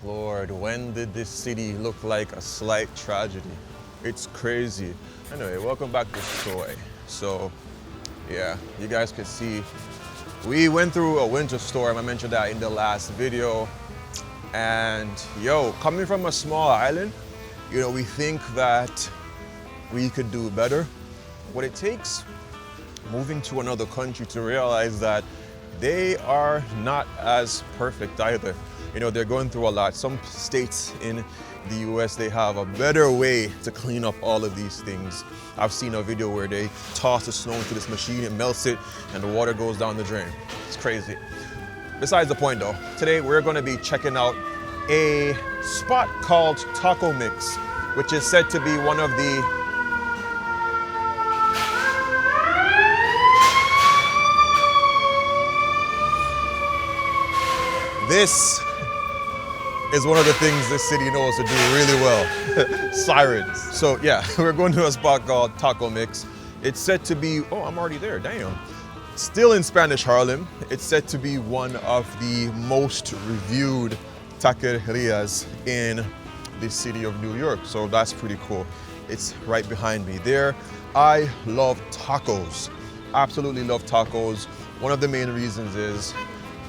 Lord, when did this city look like a slight tragedy? It's crazy. Anyway, welcome back to Soai. So, yeah, you guys could see we went through a winter storm. I mentioned that in the last video. And yo, coming from a small island, you know, we think that we could do better. What it takes moving to another country to realize that they are not as perfect either. You know, they're going through a lot. Some states in the US, they have a better way to clean up all of these things. I've seen a video where they toss the snow into this machine, it melts it, and the water goes down the drain. It's crazy. Besides the point though, today we're gonna be checking out a spot called Taco Mix, which is said to be one of the This is one of the things this city knows to do really well. Sirens. So yeah, we're going to a spot called Taco Mix. It's said to be, oh, I'm already there, damn. Still in Spanish Harlem. It's said to be one of the most reviewed taquerias in the city of New York. So that's pretty cool. It's right behind me there. I love tacos. Absolutely love tacos. One of the main reasons is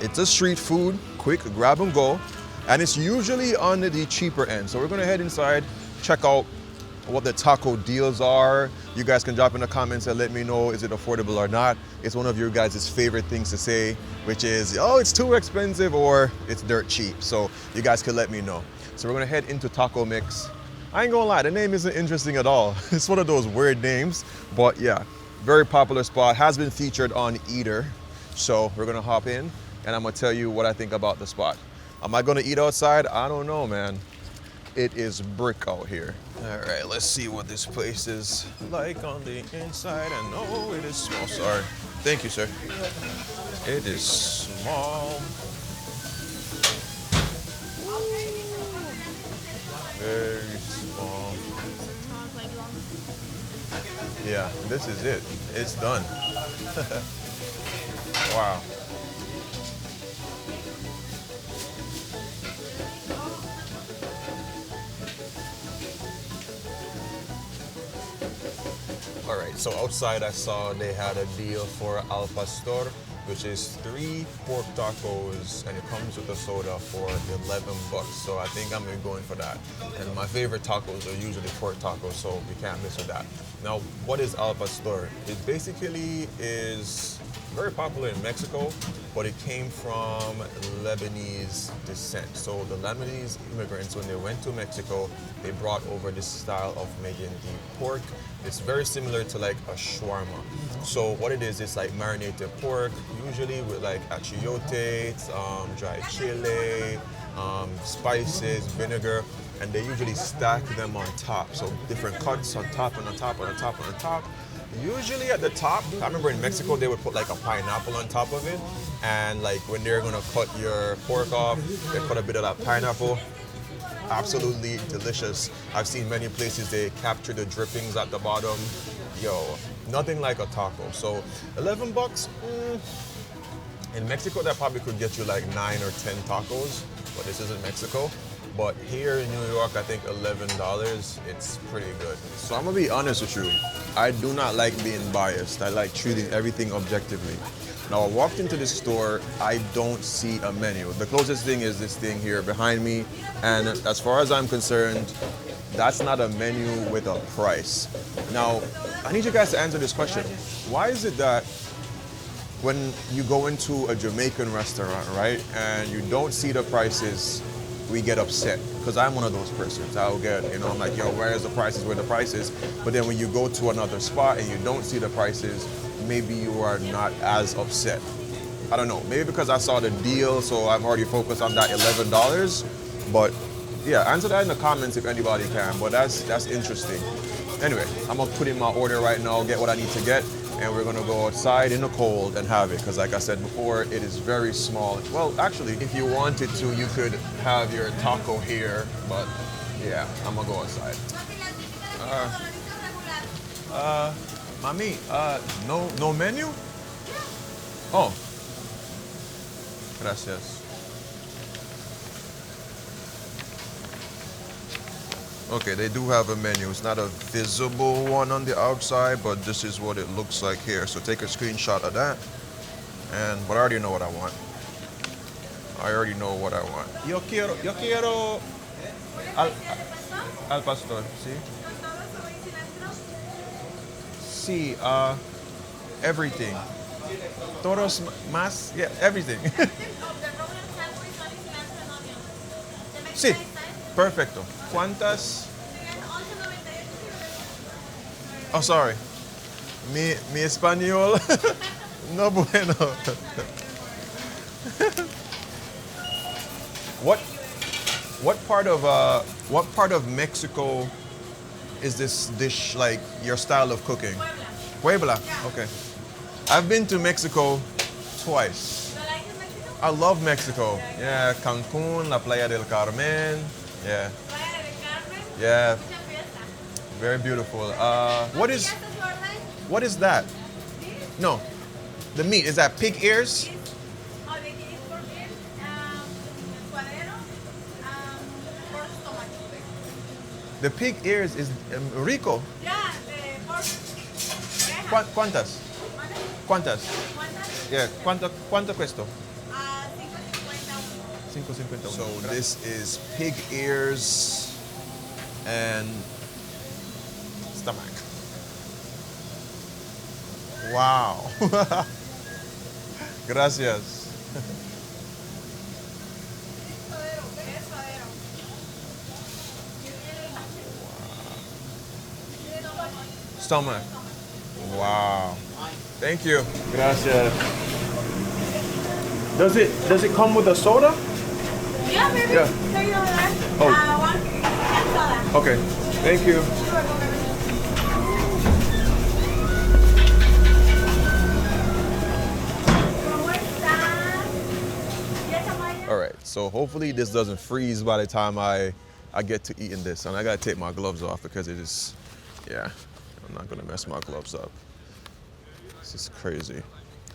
it's a street food, quick grab and go, and it's usually on the cheaper end. So we're gonna head inside, check out what the taco deals are. You guys can drop in the comments and let me know, is it affordable or not? It's one of your guys' favorite things to say, which is, oh, it's too expensive or it's dirt cheap. So you guys can let me know. So we're gonna head into Taco Mix. I ain't gonna lie, the name isn't interesting at all. It's one of those weird names, but yeah, very popular spot, has been featured on Eater. So we're gonna hop in and I'm gonna tell you what I think about the spot. Am I gonna eat outside? I don't know, man. It is brick out here. All right, let's see what this place is like on the inside. And oh, it is small, sorry. Thank you, sir. It is small. Very small. Yeah, this is it. It's done. Wow. All right, so outside I saw they had a deal for Al Pastor, which is 3 pork tacos, and it comes with a soda for 11 bucks. So I think I'm going for that. And my favorite tacos are usually pork tacos, so we can't miss with that. Now, what is Al Pastor? It basically is very popular in Mexico, but it came from Lebanese descent. So the Lebanese immigrants, when they went to Mexico, they brought over this style of making the pork. It's very similar to like a shawarma. So what it is, it's like marinated pork, usually with like achiote, dry chile, spices, vinegar, and they usually stack them on top. So different cuts on top and on top and on top and on top. Usually at the top, I remember in Mexico they would put like a pineapple on top of it, and like when they're gonna cut your pork off, they cut a bit of that pineapple. Absolutely delicious. I've seen many places they capture the drippings at the bottom. Yo, nothing like a taco. So 11 bucks, in Mexico that probably could get you like 9 or 10 tacos, but this isn't Mexico. But here in New York, I think $11, it's pretty good. So I'm gonna be honest with you, I do not like being biased. I like treating everything objectively. Now I walked into this store, I don't see a menu. The closest thing is this thing here behind me, and as far as I'm concerned, that's not a menu with a price. Now, I need you guys to answer this question. Why is it that when you go into a Jamaican restaurant, right, and you don't see the prices, we get upset? Because I'm one of those persons. I'll get, you know, I'm like, yo, where's the prices, where the prices? But then when you go to another spot and you don't see the prices, maybe you are not as upset. I don't know, maybe because I saw the deal, so I'm already focused on that $11. But yeah, answer that in the comments if anybody can, but that's interesting. Anyway, I'm gonna put in my order right now, get what I need to get, and we're gonna go outside in the cold and have it, because like I said before, it is very small. Well, actually, if you wanted to, you could have your taco here, but yeah, I'm gonna go outside. Mami, no menu? Oh, gracias. Okay, they do have a menu. It's not a visible one on the outside, but this is what it looks like here. So take a screenshot of that. But I already know what I want. I already know what I want. Yo quiero al pastor, ¿sí? Sí, everything. Todos más, yeah, everything. Sí, perfecto. ¿Cuántas? Oh, sorry. Mi español no bueno. What what part of Mexico is this dish like your style of cooking? Puebla. Okay. I've been to Mexico twice. I love Mexico. Yeah, Cancun, La Playa del Carmen. Yeah. Yeah. Very beautiful. What is that? No. The meat, is that pig ears? The pig ears is rico. ¿Cuántas? ¿Cuántas? Yeah, ¿cuánto cuesta? 5.51. So this is pig ears and stomach. Wow. Gracias. Stomach. Wow. Thank you. Gracias. Does it come with a soda? Yeah, maybe. Yeah. Oh. One soda. Okay. Thank you. All right. So hopefully this doesn't freeze by the time I get to eating this, and I gotta take my gloves off because it is, yeah, I'm not gonna mess my gloves up. This is crazy.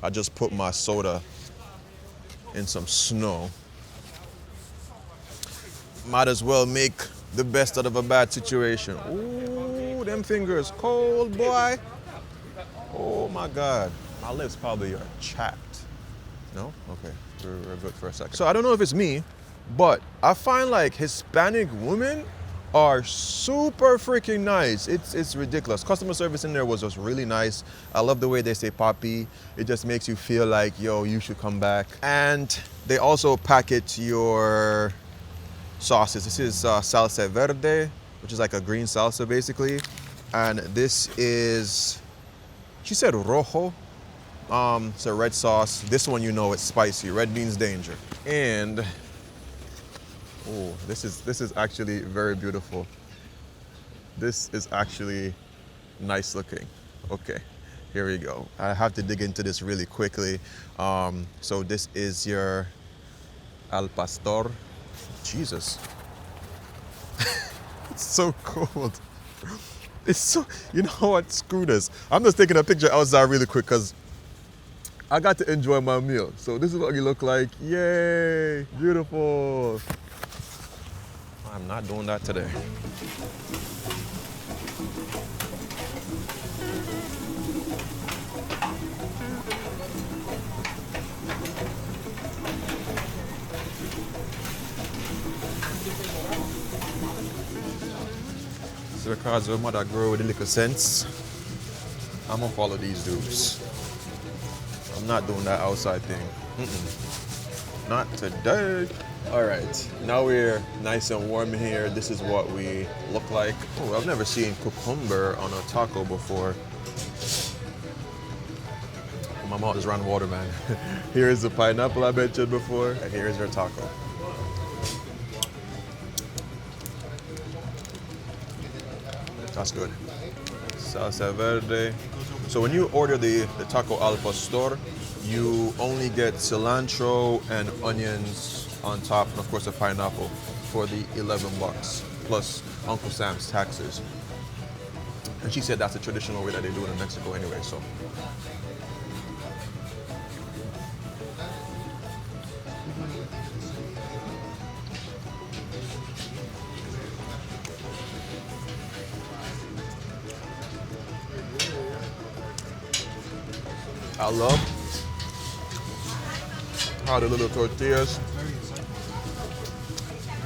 I just put my soda in some snow. Might as well make the best out of a bad situation. Ooh, them fingers cold, boy. Oh my God. My lips probably are chapped. No? Okay, we're good for a second. So I don't know if it's me, but I find like Hispanic women are super freaking nice. It's ridiculous. Customer service in there was just really nice. I love the way they say papi. It just makes you feel like, yo, you should come back. And they also packet your sauces. This is salsa verde, which is like a green salsa basically. And this is, she said rojo. It's a red sauce. This one, you know, it's spicy. Red means danger. And oh, this is actually very beautiful. This is actually nice looking. Okay, here we go. I have to dig into this really quickly. So this is your al pastor. Jesus, it's so cold. It's so, you know what, screw this. I'm just taking a picture outside really quick because I got to enjoy my meal. So this is what you look like. Yay, beautiful. I'm not doing that today. So because your mother grow with a little sense, I'm gonna follow these dudes. I'm not doing that outside thing. Not today. All right, now we're nice and warm here. This is what we look like. Oh, I've never seen cucumber on a taco before. My mouth just ran water, man. Here is the pineapple I mentioned before, and here is your taco. That's good. Salsa verde. So when you order the taco al pastor, you only get cilantro and onions on top, and of course a pineapple for the $11 plus Uncle Sam's taxes. And she said that's the traditional way that they do it in Mexico anyway, so. I love how the little tortillas,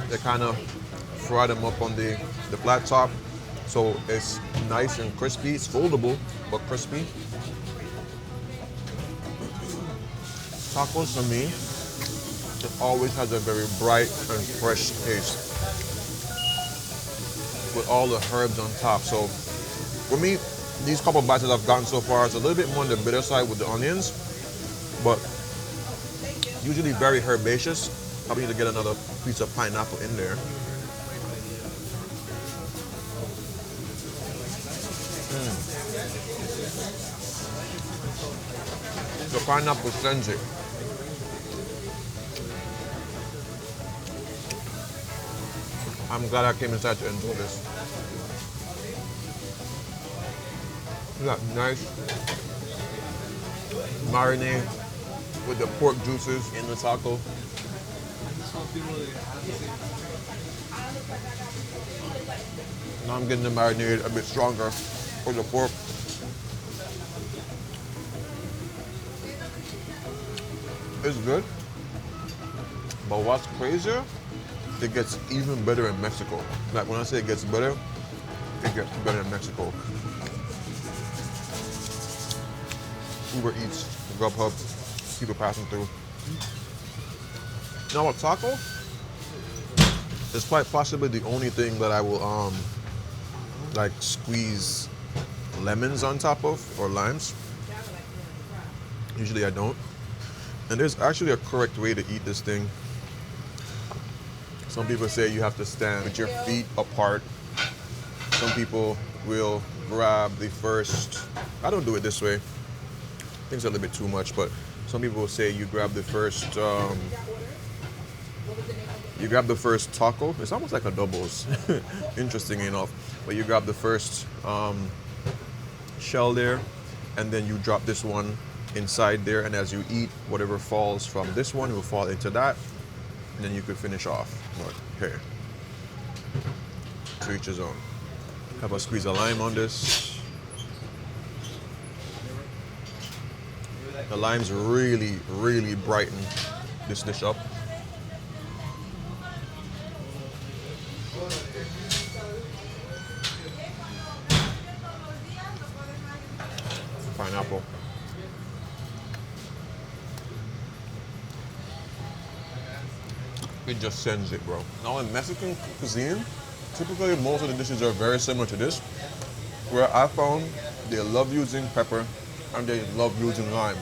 they kind of fry them up on the flat top. So it's nice and crispy. It's foldable, but crispy. Tacos for me, it always has a very bright and fresh taste with all the herbs on top. So for me, these couple bites that I've gotten so far, it's a little bit more on the bitter side with the onions, but usually very herbaceous. I need to get another piece of pineapple in there. The pineapple sends it. I'm glad I came inside to enjoy this. That nice marinade with the pork juices in the taco. Now I'm getting the marinade a bit stronger for the pork. It's good, but what's crazier, it gets even better in Mexico. Like when I say it gets better in Mexico. Uber Eats, Grubhub, people passing through. Now a taco is quite possibly the only thing that I will like squeeze lemons on top of, or limes. Usually I don't. And there's actually a correct way to eat this thing. Some people say you have to stand with your feet apart. Some people will grab the first, I don't do it this way. I think it's a little bit too much, but some people will say you grab the first, taco. It's almost like a doubles, interesting enough. But you grab the first shell there, and then you drop this one inside there, and as you eat, whatever falls from this one will fall into that, and then you could finish off. But here, to each his own. Have a squeeze of lime on this. The limes really, really brighten this dish up. Pineapple. It just sends it, bro. Now in Mexican cuisine, typically most of the dishes are very similar to this, where I found they love using pepper and they love using lime.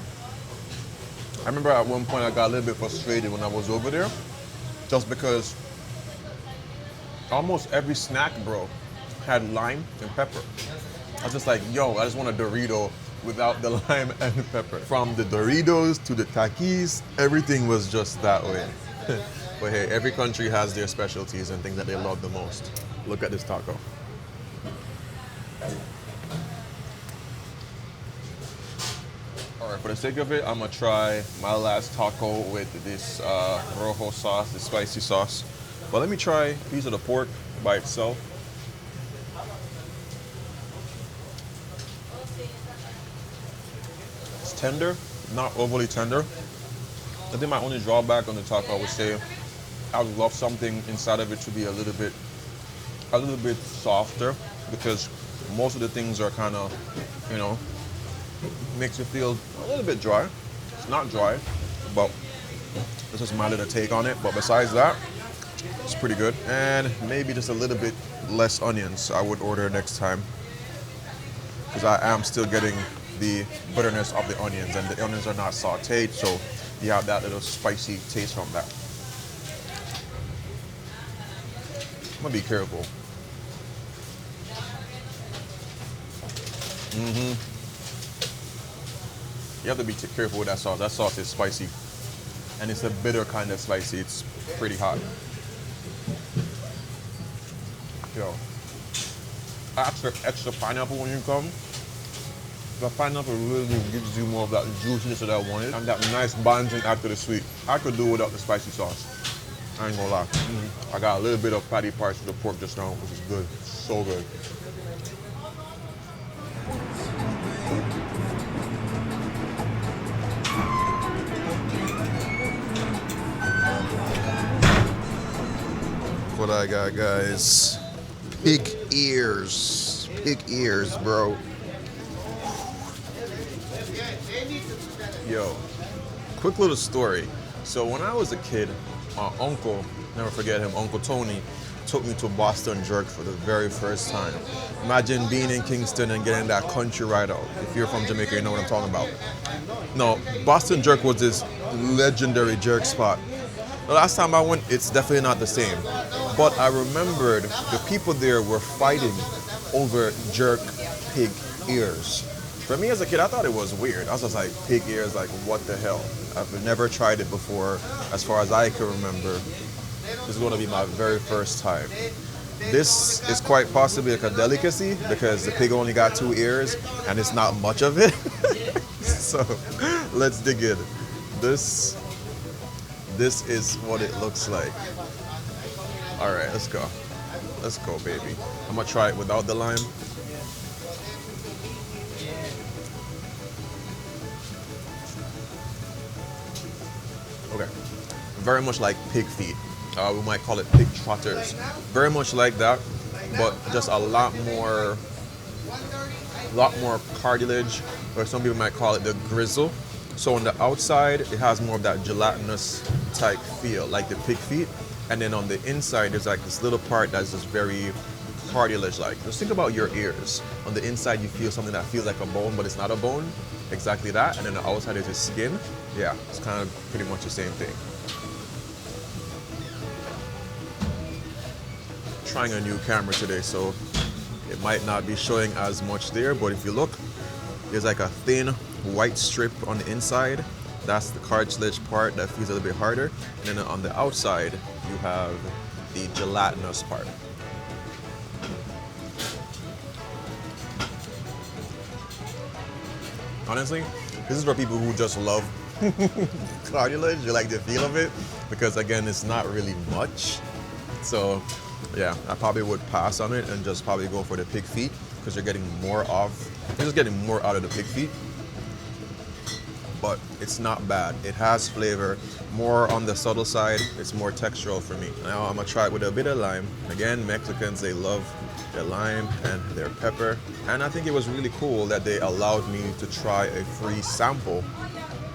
I remember at one point I got a little bit frustrated when I was over there, just because almost every snack, bro, had lime and pepper. I was just like, yo, I just want a Dorito without the lime and the pepper. From the Doritos to the Takis, everything was just that way. But hey, every country has their specialties and things that they love the most. Look at this taco. All right, for the sake of it, I'm gonna try my last taco with this rojo sauce, the spicy sauce. But let me try a piece of the pork by itself. It's tender, not overly tender. I think my only drawback on the taco, I would say, I would love something inside of it to be a little bit softer, because most of the things are kind of, you know, makes you feel a little bit dry. It's not dry, but this is my little take on it. But besides that, it's pretty good. And maybe just a little bit less onions I would order next time, because I am still getting the bitterness of the onions, and the onions are not sauteed, so you have that little spicy taste from that. I'm gonna be careful. You have to be careful with that sauce. That sauce is spicy, and it's a bitter kind of spicy. It's pretty hot. Yo, extra pineapple when you come. The pineapple really gives you more of that juiciness that I wanted, and that nice balancing after the sweet. I could do without the spicy sauce. I ain't gonna lie. I got a little bit of fatty parts of the pork just now, which is good. So good. what I got, guys. Pig ears. Pig ears, bro. Yo, quick little story. So when I was a kid, my uncle, never forget him, Uncle Tony, took me to Boston Jerk for the very first time. Imagine being in Kingston and getting that country ride out. If you're from Jamaica, you know what I'm talking about. No, Boston Jerk was this legendary jerk spot. The last time I went, it's definitely not the same. But I remembered the people there were fighting over jerk pig ears. For me as a kid, I thought it was weird. I was just like, pig ears, like what the hell? I've never tried it before, as far as I can remember. This is going to be my very first time. This is quite possibly like a delicacy because the pig only got 2 ears and it's not much of it. So let's dig in. This is what it looks like. All right, let's go. Let's go, baby. I'm gonna try it without the lime. Okay, very much like pig feet. We might call it pig trotters. Very much like that, but just a lot more cartilage, or some people might call it the grizzle. So on the outside, it has more of that gelatinous type feel, like the pig feet. And then on the inside, there's like this little part that's just very cartilage-like. Just think about your ears. On the inside, you feel something that feels like a bone, but it's not a bone. Exactly that. And then the outside is the skin. Yeah, it's kind of pretty much the same thing. Trying a new camera today, so it might not be showing as much there, but if you look, there's like a thin white strip on the inside. That's the cartilage part that feels a little bit harder. And then on the outside, you have the gelatinous part. Honestly, this is for people who just love cartilage. You like the feel of it, because again, it's not really much. So yeah, I probably would pass on it and just probably go for the pig feet, because you're getting more you're just getting more out of the pig feet. But it's not bad. It has flavor, more on the subtle side. It's more textural for me. Now I'm gonna try it with a bit of lime. Again, Mexicans, they love their lime and their pepper. And I think it was really cool that they allowed me to try a free sample,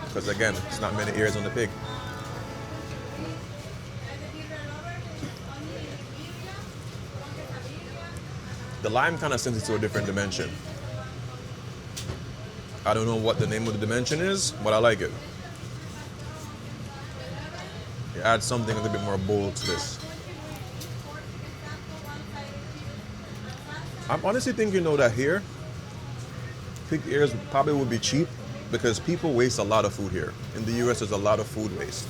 because again, it's not many ears on the pig. The lime kind of sends it to a different dimension. I don't know what the name of the dimension is, but I like it. It adds something a little bit more bold to this. I'm honestly thinking though that here, pig ears probably would be cheap, because people waste a lot of food here. In the US, there's a lot of food waste.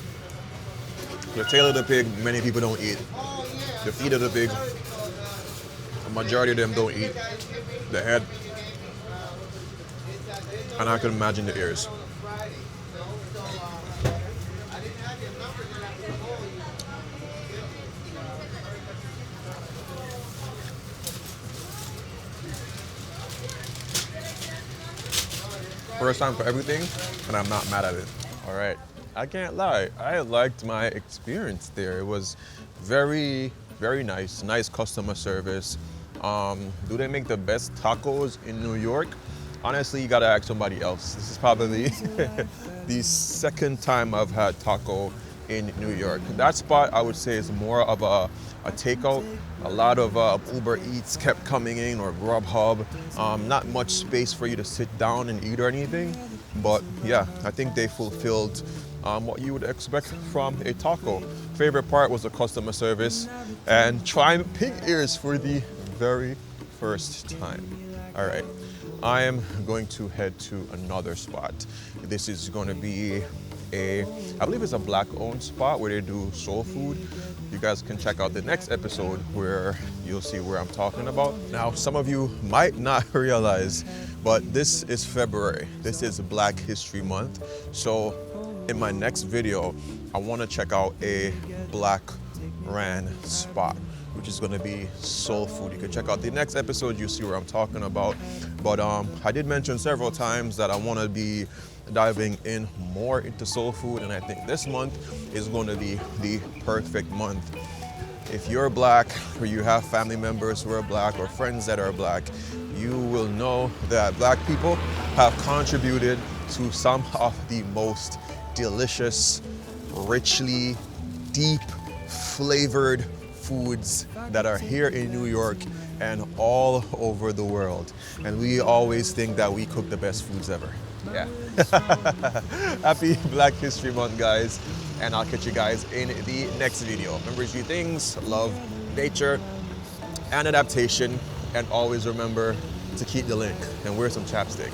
The tail of the pig, many people don't eat. The feet of the pig, a majority of them don't eat. The head, and I can imagine the ears. First time for everything, and I'm not mad at it. All right, I can't lie. I liked my experience there. It was very, very nice. Nice customer service. Do they make the best tacos in New York? Honestly, you gotta ask somebody else. This is probably the second time I've had taco in New York. That spot, I would say, is more of a takeout. A lot of Uber Eats kept coming in, or Grubhub. Not much space for you to sit down and eat or anything. But yeah, I think they fulfilled what you would expect from a taco. Favorite part was the customer service and trying pig ears for the very first time. All right. I am going to head to another spot. This is going to be I believe it's a black-owned spot where they do soul food. You guys can check out the next episode where you'll see where I'm talking about. Now, some of you might not realize, but this is February. This is Black History Month. So in my next video, I want to check out a black-ran spot, which is going to be soul food. You can check out the next episode, you'll see where I'm talking about. But I did mention several times that I want to be diving in more into soul food, and I think this month is going to be the perfect month. if you're black or you have family members who are black or friends that are black, you will know that black people have contributed to some of the most delicious, richly deep flavored foods that are here in New York and all over the world. And we always think that we cook the best foods ever. Yeah. Happy Black History Month, guys. And I'll catch you guys in the next video. Remember 3 things: love nature and adaptation. And always remember to keep the link and wear some chapstick.